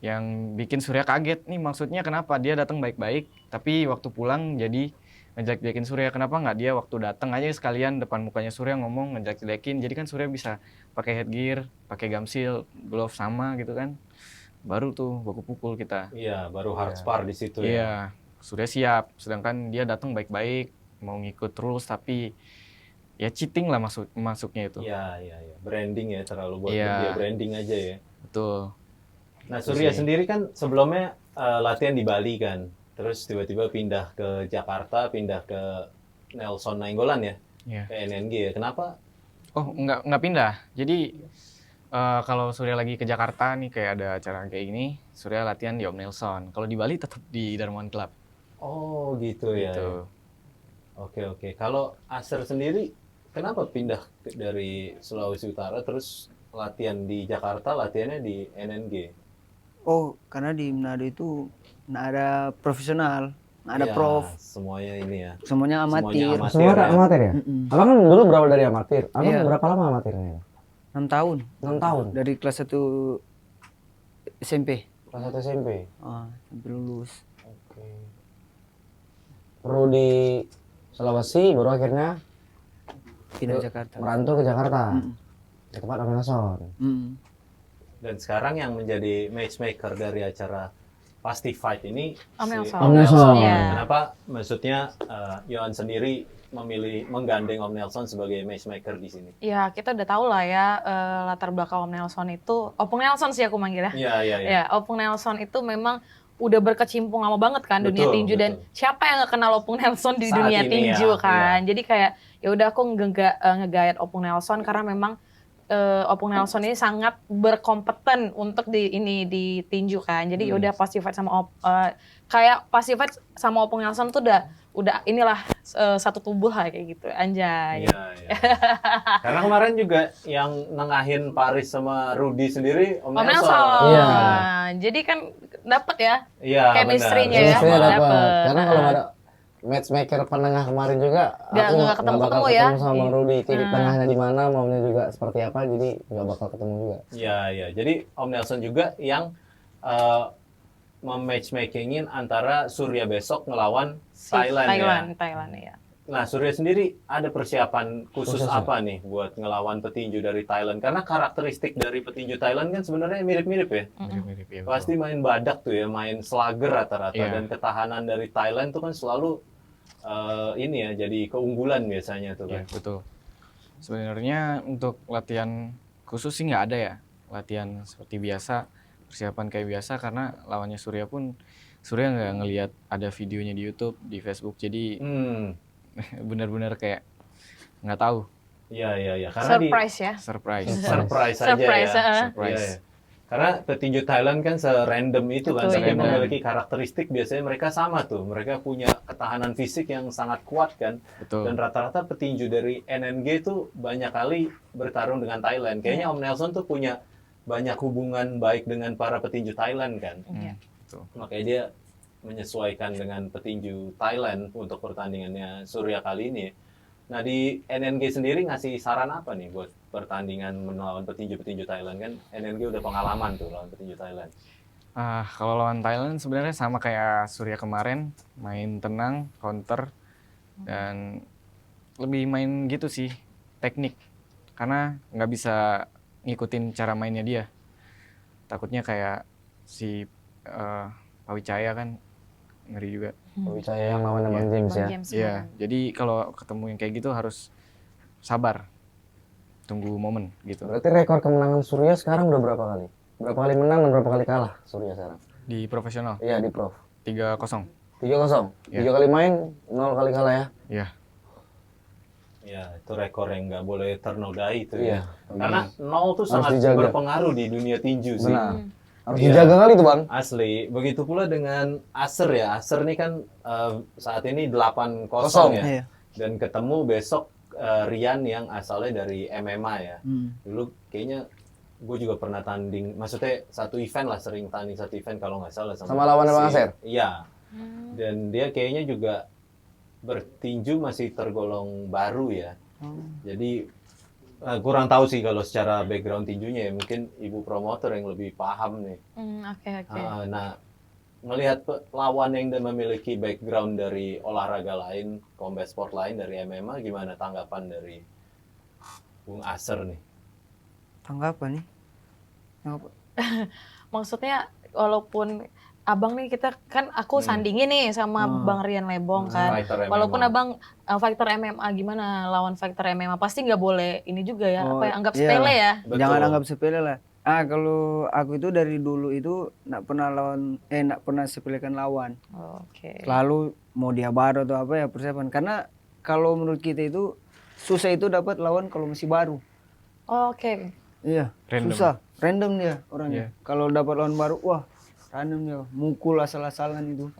Yang bikin Surya kaget nih, maksudnya kenapa dia datang baik-baik tapi waktu pulang jadi ngejelek-jelekin Surya. Kenapa nggak dia waktu datang aja sekalian depan mukanya Surya ngomong ngejelek-jelekin, jadi kan Surya bisa pakai headgear, pakai gum shield, glove sama gitu kan, baru tuh baku pukul kita. Iya, baru hard spar di situ ya. Iya, Surya siap, sedangkan dia datang baik-baik mau ngikut rules tapi ya cheating lah masuknya itu. Iya. Branding ya, terlalu buat Iya. dia branding aja ya. Betul. Nah, Surya sendiri kan sebelumnya latihan di Bali kan. Terus tiba-tiba pindah ke Jakarta, pindah ke Nelson Nainggolan ya, Iya. ke NNG ya. Kenapa? Oh, nggak pindah. Jadi kalau Surya lagi ke Jakarta nih kayak ada acara kayak gini, Surya latihan di Om Nelson. Kalau di Bali tetap di Darmawan Club. Oh, gitu ya. Gitu. Oke. Kalau Aser sendiri, kenapa pindah dari Sulawesi Utara terus latihan di Jakarta, latihannya di NNG? Oh, karena di Manado itu nggak ada profesional, nggak ada Ya, prof, semuanya ini ya. semuanya amatir. Semuanya Semua ya. amatir ya? Mm-mm. Abang kan dulu berawal dari amatir. Abang Iya. berapa lama amatirnya? 6 tahun 6 tahun. dari kelas 1 SMP Kelas 1 SMP. sampai lulus. Oke. Perlu di Sulawesi, baru akhirnya Pindah Jakarta. merantau ke Jakarta. Mm. Di tempat Om Nelson. Mm. Dan sekarang yang menjadi matchmaker dari acara Pasti Fight ini Om Nelson. Om Nelson. Iya. Kenapa? Maksudnya Yohan sendiri menggandeng Om Nelson sebagai matchmaker di sini. Ya, kita udah tahu lah ya latar belakang Om Nelson itu, Opung Nelson sih aku manggilnya. Iya. Ya, Opung Nelson itu memang udah berkecimpung lama banget kan dunia Betul, tinju, dan betul. siapa yang nggak kenal Opung Nelson di Saat dunia ini tinju ya, kan. Jadi kayak ya udah aku ngegayat Opung Nelson karena memang Opung Nelson ini sangat berkompeten untuk di tinju kan. Jadi ya udah Pasti Fight sama kayak Pasti Fight sama Opung Nelson tuh udah inilah satu tubuh lah kayak gitu. Anjay. Iya. Karena kemarin juga yang nengahin Paris sama Rudy sendiri Om Om Nelson. Nelson. Iya. Jadi kan dapat ya Iya, chemistry-nya benar. ya. Chemistry-nya dapat. Dapet. Karena kalau nggak ada matchmaker penengah kemarin juga, Nggak aku ketemu-ketemu nggak bakal ya. ketemu sama Bang Rudy. Titik Hmm. tengahnya di mana, maunya juga seperti apa, jadi nggak bakal ketemu juga. Iya. Jadi Om Nelson juga yang mematchmakingin antara Surya besok ngelawan Thailand ya. Thailand ya. Nah, Surya sendiri ada persiapan khusus Khusus ya? apa nih buat ngelawan petinju dari Thailand? Karena karakteristik dari petinju Thailand kan sebenarnya mirip-mirip ya. Mirip-mirip ya. Pasti main badak tuh ya, main slugger rata-rata. Iya. Dan ketahanan dari Thailand tuh kan selalu ini ya, jadi keunggulan biasanya tuh Iya, kan. betul. Sebenarnya untuk latihan khusus sih nggak ada ya. Latihan seperti biasa, persiapan kayak biasa, karena lawannya Surya pun Surya nggak ngelihat ada videonya di YouTube, di Facebook. Jadi benar-benar kayak nggak tahu, Iya. Karena Surprise ya. surprise. surprise aja Surprise, ya. Surprise. Iya. Karena petinju Thailand kan serandom itu kan, Betul, tapi iya. memiliki karakteristik biasanya mereka sama tuh. Mereka punya ketahanan fisik yang sangat kuat kan. Betul. Dan rata-rata petinju dari NNG tuh banyak kali bertarung dengan Thailand. Kayaknya Om Nelson tuh punya banyak hubungan baik dengan para petinju Thailand kan. Iya. Betul. Makanya dia menyesuaikan dengan petinju Thailand untuk pertandingannya Surya kali ini. Nah, di NNG sendiri ngasih saran apa nih buat pertandingan melawan petinju-petinju Thailand kan? NNG udah pengalaman tuh lawan petinju Thailand. Kalau lawan Thailand sebenarnya sama kayak Surya kemarin, main tenang, counter, dan lebih main gitu sih, teknik. Karena nggak bisa ngikutin cara mainnya dia. Takutnya kayak si Pawicaya kan ngeri juga. Percaya yang lawan Bang James ya. Bang James Iya, kemarin. jadi kalau ketemu yang kayak gitu harus sabar, tunggu momen gitu. Berarti rekor kemenangan Surya sekarang udah berapa kali? Berapa kali menang dan berapa kali kalah Surya sekarang? Di profesional Iya di Prof. 3-0. 3-0. Iya. 3 kali main, 0 kali kalah ya. Iya. Ya, itu rekor yang nggak boleh ternodai itu Iya. ya. Karena 0 tuh sangat dijaga. berpengaruh di dunia tinju sih. Benar. Harus Iya. dijaga kali tuh Bang. Asli. Begitu pula dengan Acer ya. Acer ini kan saat ini 8-0 Kosong. ya. Iya. Dan ketemu besok Rian yang asalnya dari MMA ya. Dulu kayaknya gue juga pernah tanding, maksudnya satu event lah, sering tanding satu event kalau nggak salah Sama lawan Bang Acer? Iya. Dan dia kayaknya juga bertinju masih tergolong baru ya. Jadi kurang tahu sih kalau secara background tinjunya ya, mungkin ibu promotor yang lebih paham nih. Oke. Nah, melihat lawan yang memiliki background dari olahraga lain, combat sport lain dari MMA, gimana tanggapan dari Bung Acer nih? Tanggapan nih? Apa? Maksudnya walaupun abang nih kita kan aku sandingin nih sama Bang Rian Lebong kan. Fighter MMA. Walaupun abang fighter MMA, gimana lawan fighter MMA pasti nggak boleh ini juga ya, Oh, apa ya, anggap iya. sepele ya. Betul. Jangan anggap sepele lah. Kalau aku itu dari dulu itu nak pernah sepelekan lawan. Oke. Selalu mau dia baru atau apa ya persiapan. Karena kalau menurut kita itu susah itu dapat lawan kalau masih baru. Oke. Iya, Random. susah. Random dia orangnya. Iya. Kalau dapat lawan baru, wah random dia. Mukul asal-asalan itu.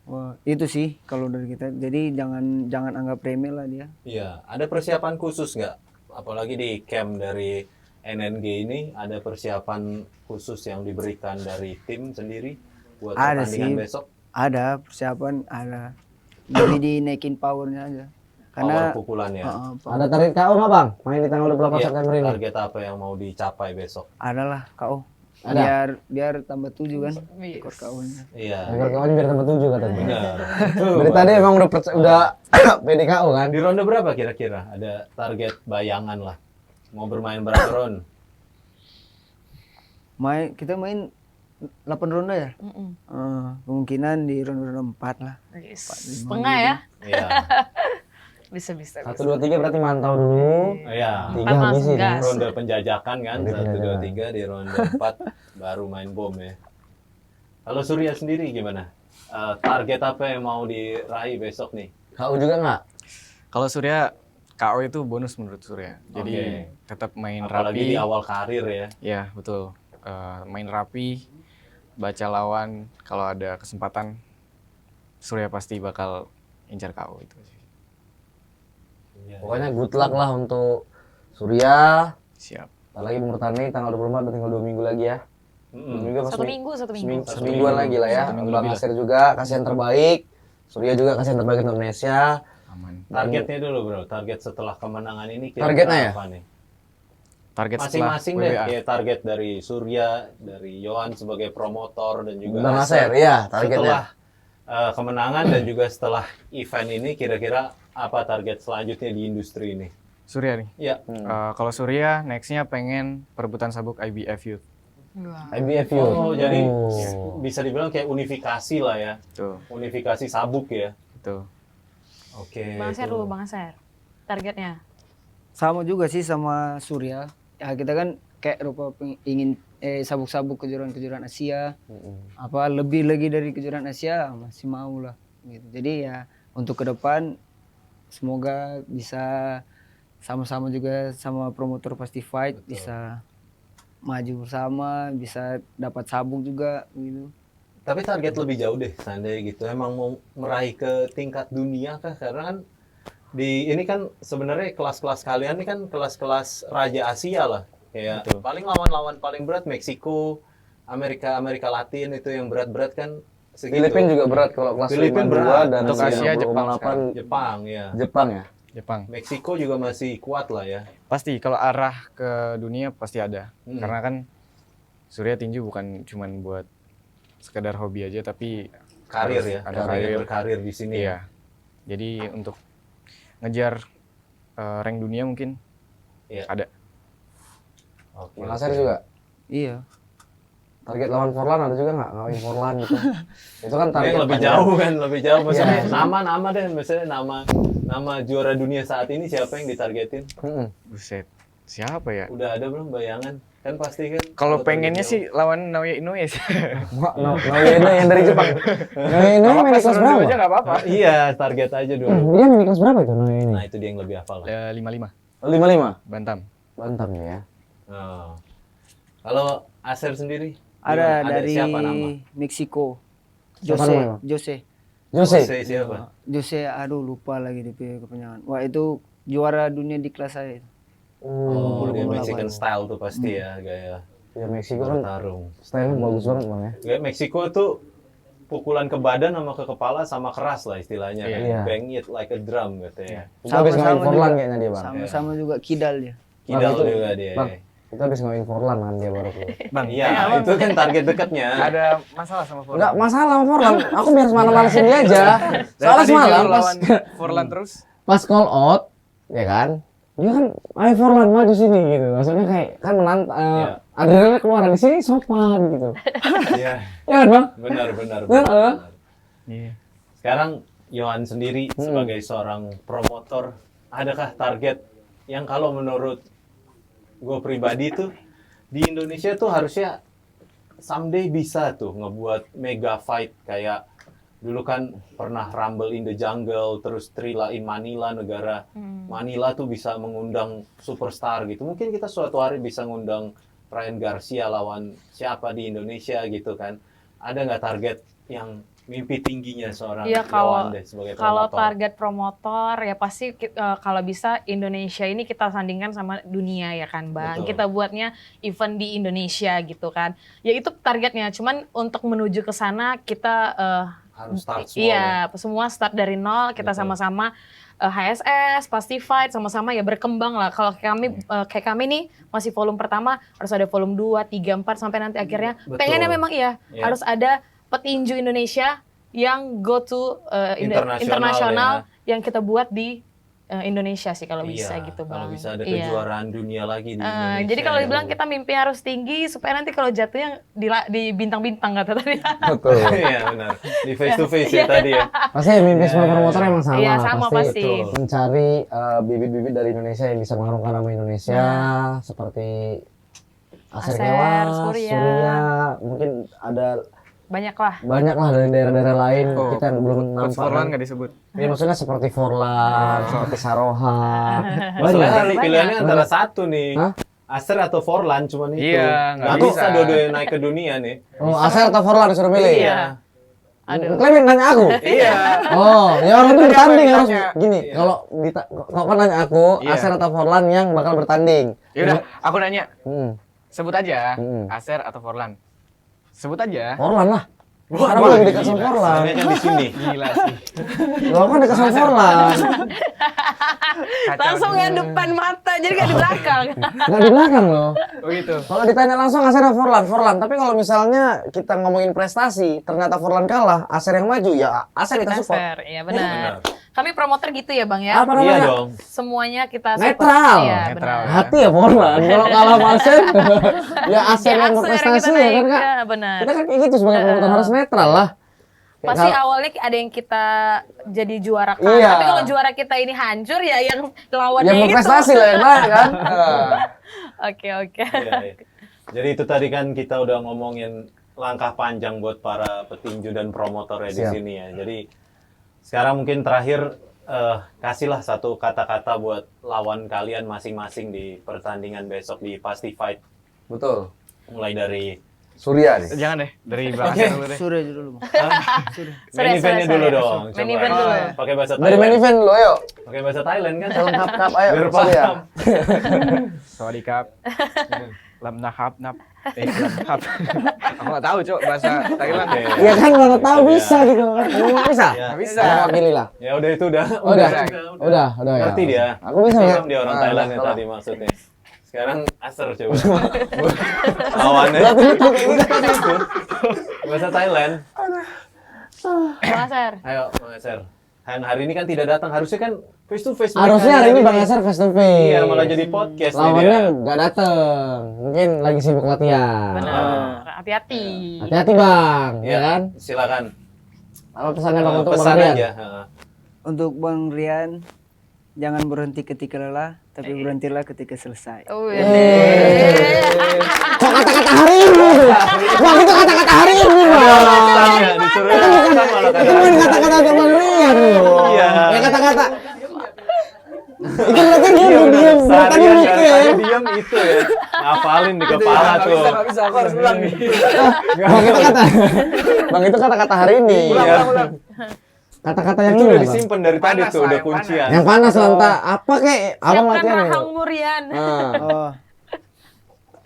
Wah, itu sih kalau dari kita. Jadi jangan anggap remeh lah dia. Iya, ada persiapan khusus nggak? Apalagi di camp dari NNG ini, ada persiapan khusus yang diberikan dari tim sendiri buat Ada pertandingan sih. besok? Ada persiapan, ada. Jadi dinaikin powernya aja. Power pukulannya. Ada target KO nggak Bang? Main di tanggal 28 Iya, September ini. target apa yang mau dicapai besok? Adalah KO. Ada? Biar tambah 7 kan. Yes. Skor KO-nya. Iya. Agar kawan biar tambah 7 katanya. Benar. Dari tadi emang udah pede KO kan? Di ronde berapa kira-kira? Ada target bayangan lah. Mau bermain berapa round? Kita main 8 ronde ya? Kemungkinan di ronde 4 lah. Yes. Setengah ya. Iya. Bisa. 1, 2, 3 berarti mantau dulu. Iya. 3 Empat langsung habisin ya. gas. Ronde penjajakan kan, Ronde 1, 2, penjajakan. 3 di ronde 4 baru main bom ya. Kalau Surya sendiri gimana? Target apa yang mau diraih besok nih? KO juga nggak? Kalau Surya, KO itu bonus menurut Surya. Jadi Oke. tetap main Apalagi rapi. di awal karir ya. Ya, betul. Main rapi, baca lawan, kalau ada kesempatan Surya pasti bakal incar KO itu sih. Iya. Pokoknya good luck lah untuk Surya. Siap. Ntar lagi mau bertanding tanggal 24 dan tinggal 2 minggu lagi ya. 2 minggu apa Satu minggu. semingguan lagi lah ya. Bang Acer juga kasih yang terbaik. Surya juga kasih yang terbaik untuk Indonesia. Aman. Targetnya dulu bro, target setelah kemenangan ini Targetnya ya? apa nih? Target setelah Masing-masing deh, WBA. kayak target dari Surya, dari Yohan sebagai promotor dan juga Bang Acer. Acer, iya Setelah targetnya. kemenangan dan juga setelah event ini, kira-kira apa target selanjutnya di industri ini? Surya nih. Ya, Kalau Surya, next-nya pengen perebutan sabuk IBF Youth. Wah. IBF Youth. oh jadi Oh. bisa dibilang kayak unifikasi lah ya, Tuh, unifikasi sabuk ya. itu. Oke. Bang Acer itu. dulu, Bang Acer. Targetnya. Sama juga sih sama Surya. Ya kita kan kayak rupa ingin sabuk-sabuk kejuaraan-kejuaraan Asia. Apa lebih lagi dari kejuaraan Asia masih mau lah gitu. Jadi ya untuk ke depan semoga bisa sama-sama juga sama promotor Pasti Fight bisa maju bersama, bisa dapat sabuk juga gitu. Tapi target lebih jauh deh, seandainya gitu. Emang mau meraih ke tingkat dunia kah? Karena kan ini kan sebenarnya kelas-kelas kalian ini kan kelas-kelas Raja Asia lah. Kayak paling lawan-lawan paling berat Meksiko, Amerika Latin itu yang berat-berat kan segitu. Filipina juga berat kalau kelas Filipina 52 berat. dan Untuk Asia, Jepang 58 Jepang ya. Jepang ya. Jepang. Meksiko juga masih kuat lah ya. Pasti, kalau arah ke dunia pasti ada. Hmm. Karena kan Surya tinju bukan cuman buat sekedar hobi aja tapi Karir ya, ada karir karir. berkarir di sini. Iya. Jadi untuk ngejar rank dunia mungkin Iya. ada. Oke. Makassar juga. Iya. Target lawan Forlan ada juga nggak? Ngawin Forlan gitu. Itu kan Yang target lebih panjang. jauh kan, lebih jauh. Maksudnya Iya. nama deh, misalnya nama juara dunia saat ini siapa yang ditargetin? Mm-mm. Buset. Siapa ya? Udah ada belum bayangan? Kan pasti kan. Kalau target pengennya jauh. sih lawan Naoya Inoue sih. Naoya Inoue yang dari Jepang. Naoya Inoue main di kelas berapa? aja nggak apa-apa. Iya, target aja dulu. Dia main di kelas berapa itu Naoya ini? Nah, itu dia yang lebih hafal. 55 55. Bantam. Bantam ya. Oh. Kalau Aser sendiri? Ada Gimana? dari siapa nama? Meksiko. Siapa Jose, namanya, Bang? Jose. Jose. Siapa? Jose, aduh lupa lagi DP kepanjangan. Wah, itu juara dunia di kelas saya. Oh, dia 28. Mexican style tuh pasti ya, gaya Ya Meksiko kan bertarung. style bagus banget Bang ya. Gaya Meksiko tuh pukulan ke badan sama ke kepala sama keras lah istilahnya kan. Iya. Bang it like a drum katanya. Itu habis ngawin Forlan juga. kayaknya dia Bang. Sama-sama juga kidal dia. Kidal Bang, itu- juga dia. Bang, kita habis ngawin Forlan kan dia baru keluar. Bang, Iya, itu kan target dekatnya. ada masalah sama Forlan. Enggak masalah sama Forlan, aku biar semalam-malasin dia aja. Dari Soalnya tadi semalam dulu pas lawan Forlan terus. pas call out, ya kan, dia kan, ayo Forlan maju sini gitu. Maksudnya kayak kan Iya. adrenalin keluar di sini sopan gitu. Iya, Ya kan Bang? benar. Heeh. Iya. Sekarang Yohan sendiri sebagai seorang promotor, adakah target yang kalau menurut gue pribadi tuh di Indonesia tuh harusnya someday bisa tuh ngebuat mega fight kayak dulu kan pernah Rumble in the Jungle, terus Trilla in Manila, negara Manila tuh bisa mengundang superstar gitu. Mungkin kita suatu hari bisa ngundang Ryan Garcia lawan siapa di Indonesia gitu kan. Ada nggak target yang mimpi tingginya seorang Iya, Yohan deh sebagai Kalau promotor? target promotor ya pasti kalau bisa Indonesia ini kita sandingkan sama dunia ya kan Bang. Betul. Kita buatnya event di Indonesia gitu kan. Ya itu targetnya. Cuman untuk menuju ke sana kita Harus start small ya. iya, semua start dari nol. Kita Betul. sama-sama HSS, pasti fight sama-sama ya berkembang lah. Kalau kayak kami nih masih volume pertama harus ada volume 2, 3, 4 sampai nanti akhirnya Betul. pengennya memang iya Iya. harus ada petinju Indonesia yang go to Internasional internasional yang kita buat di Indonesia sih kalau bisa Iya, gitu Bang. kalau bisa ada Iya. kejuaraan dunia lagi di Indonesia. Jadi kalau ya. dibilang kita mimpi harus tinggi supaya nanti kalau jatuhnya di bintang-bintang kata tadi. Betul. Iya benar. Di face to face ya tadi ya. Pasti mimpi semua promotor emang sama. Iya, sama pasti. Betul. Mencari bibit-bibit dari Indonesia yang bisa mengharumkan nama Indonesia seperti Aser Aser, Kewas, Surya. Surya, mungkin ada Banyak lah. banyak lah dari daerah-daerah lain Oh, kita yang belum Coach nampak. Forlan kan. nggak disebut. Ya, maksudnya seperti Forlan, seperti Saroha. Masalahnya Banyak. nih pilihannya antara satu nih. Hah? Aser atau Forlan cuman itu. Iya, nggak Nggak bisa bisa. dua-duanya naik ke dunia nih. Oh, Aser atau Forlan disuruh pilih? Iya. Aduh. Kalian yang nanya aku? Iya. Oh, ya orang itu Tadi bertanding apa yang harus ditanya? gini. Kalau kalau kan nanya aku, Iya. Aser atau Forlan yang bakal bertanding. Ya udah, aku nanya. Hmm. Sebut aja Hmm. Aser atau Forlan. Sebut aja. Forlan lah. Wah, Karena aku lebih dekat sama Forlan. Soalnya kan di sini. Gila sih. Lo kan dekat sama Forlan. Kacau Langsung nih. yang depan mata, jadi gak di belakang. Nggak di belakang loh. Oh gitu. Kalau ditanya langsung Aser atau Forlan. Tapi kalau misalnya kita ngomongin prestasi, ternyata Forlan kalah, Aser yang maju, ya Aser kita support. Fair, iya benar. Benar. Kami promoter gitu ya Bang ya. Apa Iya namanya? dong. Semuanya kita support. Netral. Iya, Netral. benar. Hati ya Forlan. Kalau kalah sama Aser, ya Aser Ya, yang Aser berprestasi kita ya naik, kan Kak? ya, benar. Kita kan kayak gitu sebagai promotor harus netral lah. Kayak Pasti kalau- awalnya ada yang kita jadi juara kan. Iya. Tapi kalau juara kita ini hancur ya yang lawannya yang itu. berprestasi lah yang naik kan. Oke. Iya, iya. Jadi itu tadi kan kita udah ngomongin langkah panjang buat para petinju dan promotornya di Siap. sini ya. Jadi sekarang mungkin terakhir kasihlah satu kata-kata buat lawan kalian masing-masing di pertandingan besok di Pasti Fight. Betul. Mulai dari Surya nih. Jangan deh, dari belakang Oke. dulu deh. Sudah dulu Bang. main eventnya sorry. dulu dong. Main Coba. event dulu. Pakai bahasa Dari main Thailand. event lo ayo. Pakai bahasa Thailand kan. Salam kap ayo. Biar Surya. paham. Sorry kap. Lam nahap nap. Lam nahap. Aku nggak tahu cok bahasa Thailand. Oke. Ya kan nggak tahu bisa gitu kan. Kamu nggak bisa? Ya. Nggak bisa. Kamu wakili lah. Ya udah itu udah. Udah. Udah. Udah ya. Ngerti dia. Aku bisa ya. Paham dia orang Ah, Thailand ya setelah. tadi maksudnya. Sekarang Aser coba. Lawannya tadi itu. Bahasa Thailand. Mas Ser. Ayo, Bang Aser. Yang hari ini kan tidak datang, harusnya kan face to face. Harusnya hari ini Bang Aser face to face. Iya, malah jadi podcast nih Lawannya dia. nggak dateng, mungkin lagi sibuk latihan. Benar. Hati-hati. Hati-hati Bang, ya Iya, kan? silakan. Apa pesannya Bang untuk Bang Pesan Rian? aja. Untuk Bang Rian, jangan berhenti ketika lelah, tapi berhentilah ketika selesai. Kok kata-kata hari ini? Bang itu kata-kata hari ini Bang. Tanya, disuruh rekam malah Itu bukan kata-kata untuk Bang Rian loh. Iya. Ya kata-kata. Itu berarti dia diam, berarti dia Seharian mikir. dari tadi diam itu ya. Ngafalin di kepala tuh. bisa, aku harus ulang nih. Bang itu kata-kata hari ini. Iya. Kata-kata yang Itu ini udah Bang. disimpan dari tadi Panas tuh, lah, udah yang kuncian. Yang panas lantak apa kek? Abang Siapkan latihan nih. rahangmu Rian. Nah. Oh.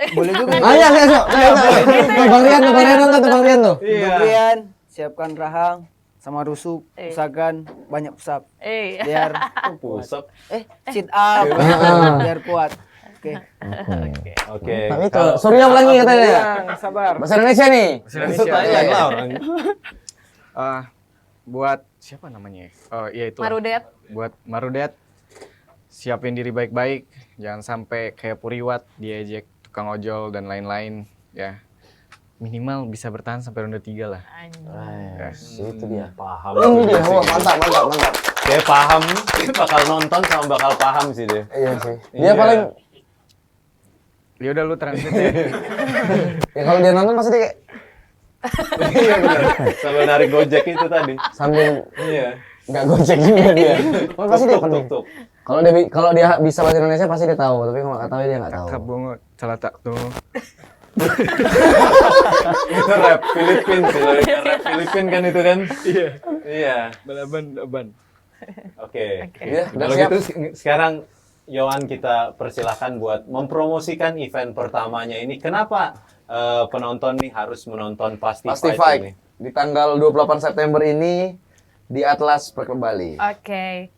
Boleh juga. Ayo, ayo, ayo. Tuh, Bang Rian nonton tuh Bang Rian tuh. Untuk Iya. Rian, siapkan rahang sama rusuk, usahakan banyak pusap biar Pusap. sit up Heeh. biar kuat. Oke. Oke. Tapi itu Kalau- Surya ulangi katanya. Sabar. Bahasa Indonesia nih. Itu Thailand lah orang. Buat siapa namanya? Oh iya itu. Marudet. Buat Marudet, siapin diri baik-baik, jangan sampai kayak Puriwat diejek tukang ojol dan lain-lain ya. Minimal bisa bertahan sampai ronde 3 lah. Itu dia. Paham. Ini dia. Wah, mantap, mantap, mantap. Kayak paham, bakal nonton sama bakal paham sih dia. Iya sih. Iya. Dia paling Ya udah lu translate ya. ya kalau dia nonton pasti dia kayak Iya benar. Sambil narik Gojek itu tadi. sambil Iya. nggak gojek juga dia. Oh, pasti dia pening. Tuk. Kalau dia bisa bahasa Indonesia pasti dia tahu, tapi kalau nggak tahu dia nggak tahu. Kabungo celatak tuh. Itu rap Filipin sih, rap Filipin kan itu kan? Iya. Iya. Balaban. Oke. Iya, udah Kalau siap. gitu sekarang Yohan kita persilahkan buat mempromosikan event pertamanya ini. Kenapa penonton nih harus menonton Pasti Pasti Fight ini? Fight di tanggal 28 September ini di Atlas Perklub Bali. Oke.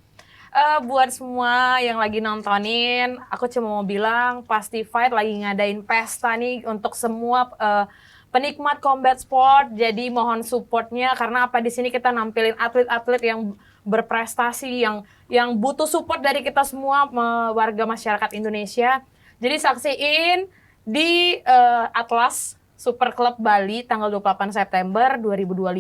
Buat semua yang lagi nontonin, aku cuma mau bilang Pasti Fight lagi ngadain pesta nih untuk semua penikmat combat sport. Jadi mohon supportnya karena apa di sini kita nampilin atlet-atlet yang berprestasi yang butuh support dari kita semua warga masyarakat Indonesia. Jadi saksiin di Atlas Super Club Bali tanggal 28 September 2025.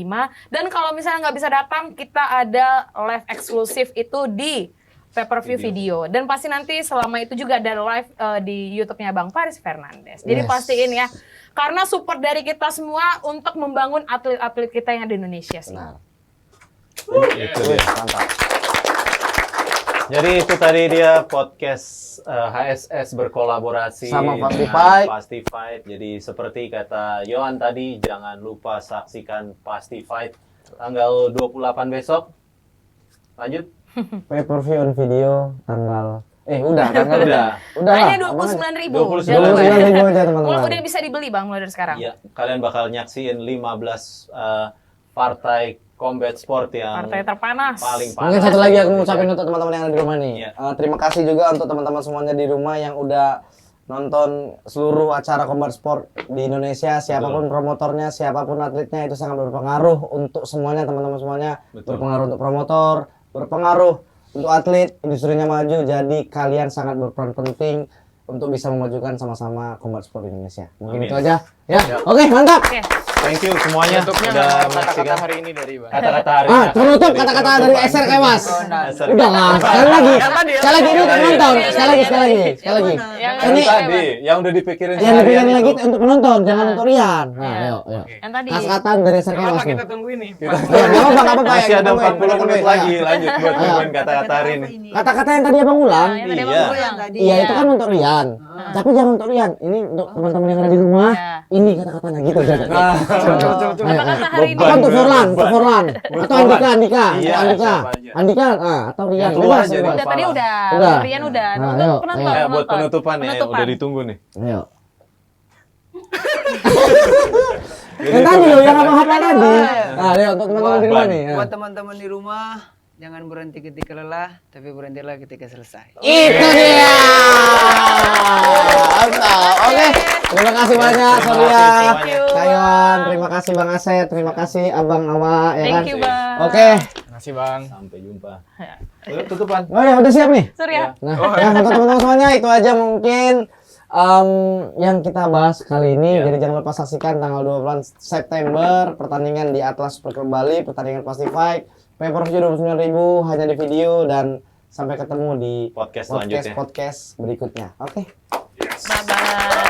Dan kalau misalnya nggak bisa datang, kita ada live eksklusif itu di pay-per-view video. Dan pasti nanti selama itu juga ada live di YouTube-nya Bang Faris Fernandes. Jadi Yes. pastiin ya, karena support dari kita semua untuk membangun atlet-atlet kita yang ada di Indonesia sih. Benar. Itu dia. Mantap. Jadi itu tadi dia podcast HSS berkolaborasi Sama Pasti dengan Fight. Pasti Fight. Jadi seperti kata Yohan tadi, jangan lupa saksikan Pasti Fight tanggal 28 besok. Lanjut. Pay-per-view on video tanggal udah tanggal Udah. Udah Hanya lah. 29.000. 29.000 aja teman-teman. Udah bisa dibeli Bang mulai dari sekarang. Iya, kalian bakal nyaksiin 15 partai combat sport yang Partai terpanas. paling panas. Mungkin satu lagi aku Indonesia. ngucapin untuk teman-teman yang ada di rumah nih. Iya. Terima kasih juga untuk teman-teman semuanya di rumah yang udah nonton seluruh acara combat sport di Indonesia. Siapapun promotornya, siapapun atletnya itu sangat berpengaruh untuk semuanya, teman-teman semuanya. Betul. Berpengaruh untuk promotor, berpengaruh untuk atlet, industrinya maju. Jadi kalian sangat berperan penting untuk bisa memajukan sama-sama combat sport di Indonesia. Mungkin Amin. itu aja. Ya. Ya. Oke, mantap. Oke. Thank you semuanya Untuknya udah kata-kata menyaksikan hari ini dari Bang. kata-kata hari Penutup kata-kata dari SR Kewas. Udah lah, sekali lagi. Sekali lagi ini untuk penonton. Sekali lagi. Yang Yang Ini- tadi yang udah dipikirin Yang seharian dipikirin lagi itu. untuk penonton, jangan untuk Rian. Nah, ayo. Yang tadi. Kata-kata dari SR Kewas Apa nih. kita tunggu ini? Ya, nggak apa-apa, Masih ya, ada kita tungguin, 40 kita menit tungguin. lagi Ayo. lanjut buat nungguin kata-kata hari ini. Kata-kata yang tadi Abang ulang. Yang tadi Iya. Bang ulang. Iya, itu kan untuk Rian. Tapi jangan untuk Rian. Ini untuk teman-teman yang ada di rumah. Iya. Ini kata-katanya gitu. Kata-kata hari ini. Apa untuk Forlan? Untuk Forlan. Atau Andika. Iya, Andika. siapa aja. Andika, atau Rian. Yang dua Bebas, aja bebas. Udah tadi udah. Udah. Rian udah. Nah, Untuk ayo, penonton. ayo. Buat penonton. penutupan ya, Penutupan. udah ditunggu nih. Ayo. Yang tadi loh, yang abang hafal tadi. Nah, ayo untuk teman-teman di rumah nih. ya. Buat teman-teman di rumah, jangan berhenti ketika lelah, tapi berhentilah ketika selesai. Itu dia. Mantap. Oke, terima kasih banyak Surya, Thank you. Kak Yohan, terima kasih Bang Asep, terima kasih Abang Awa, ya kan? Thank you, Bang. Oke, Makasih Bang. Sampai jumpa. Udah tutupan. oh ya udah siap nih. Surya. Nah, ya untuk teman-teman semuanya itu aja mungkin yang kita bahas kali ini. Jadi jangan lupa saksikan tanggal 20 September pertandingan di Atlas Super Club Bali, pertandingan Pacific, pay-per-view 29.000 hanya di video dan sampai ketemu di Podcast selanjutnya. podcast berikutnya. Oke. Bye-bye.